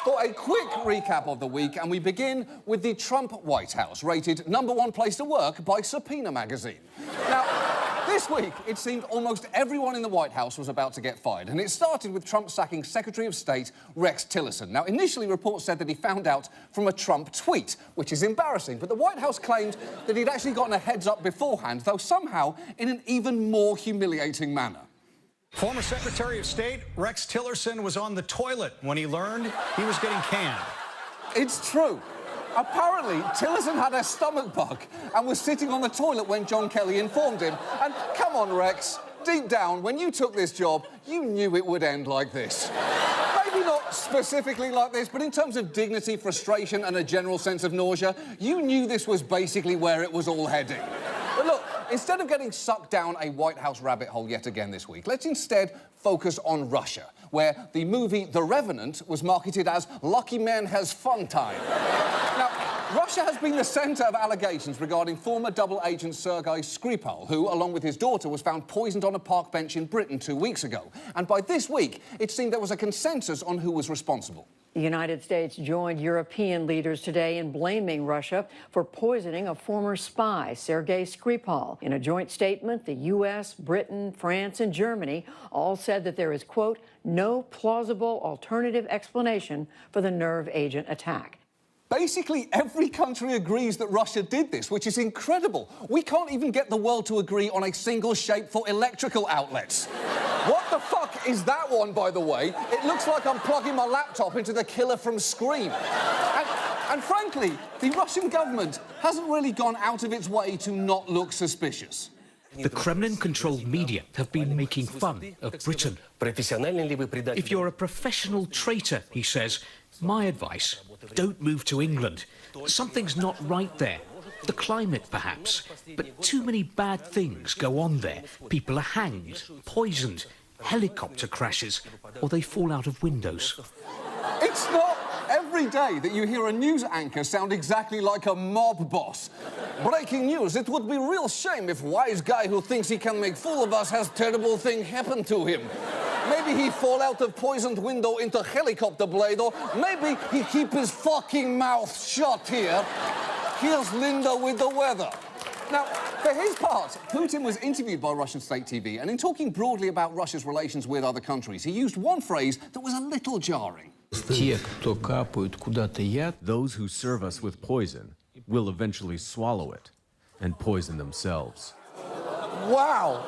For a quick recap of the week, and we begin with the Trump White House, rated #1 place to work by Subpoena magazine. Now, this week, it seemed almost everyone in the White House was about to get fired, and it started with Trump sacking Secretary of State Rex Tillerson. Now, initially, reports said that he found out from a Trump tweet, which is embarrassing, but the White House claimed that he'd actually gotten a heads-up beforehand, though somehow in an even more humiliating manner. Former Secretary of State Rex Tillerson was on the toilet when he learned he was getting canned. It's true. Apparently, Tillerson had a stomach bug and was sitting on the toilet when John Kelly informed him. And come on, Rex, deep down, when you took this job, you knew it would end like this. Maybe not specifically like this, but in terms of dignity, frustration, and a general sense of nausea, you knew this was basically where it was all heading. But look, instead of getting sucked down a White House rabbit hole yet again this week, let's instead focus on Russia, where the movie The Revenant was marketed as Lucky Man Has Fun Time. Now, Russia has been the centre of allegations regarding former double agent Sergei Skripal, who, along with his daughter, was found poisoned on a park bench in Britain 2 weeks ago. And by this week, it seemed there was a consensus on who was responsible. The United States joined European leaders today in blaming Russia for poisoning a former spy, Sergei Skripal. In a joint statement, the U.S., Britain, France, and Germany all said that there is, quote, no plausible alternative explanation for the nerve agent attack. Basically, every country agrees that Russia did this, which is incredible. We can't even get the world to agree on a single shape for electrical outlets. What the fuck is that one, by the way? It looks like I'm plugging my laptop into the killer from Scream. And frankly, the Russian government hasn't really gone out of its way to not look suspicious. The Kremlin-controlled media have been making fun of Britain. If you're a professional traitor, he says, my advice, don't move to England. Something's not right there. The climate, perhaps. But too many bad things go on there. People are hanged, poisoned, helicopter crashes, or they fall out of windows. It's not every day that you hear a news anchor sound exactly like a mob boss. Breaking news, it would be a real shame if wise guy who thinks he can make fool of us has terrible thing happen to him. Maybe he fall out of poisoned window into helicopter blade, or maybe he keep his fucking mouth shut here. Here's Linda with the weather. Now, for his part, Putin was interviewed by Russian state TV, and in talking broadly about Russia's relations with other countries, he used one phrase that was a little jarring. Those who serve us with poison will eventually swallow it and poison themselves. Wow!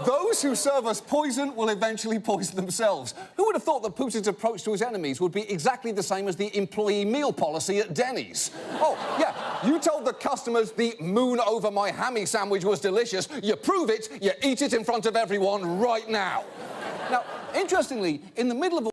Those who serve us poison will eventually poison themselves. Who would have thought that Putin's approach to his enemies would be exactly the same as the employee meal policy at Denny's? Oh, yeah, you told the customers the moon over my hammy sandwich was delicious. You prove it, you eat it in front of everyone right now. Now, interestingly, in the middle of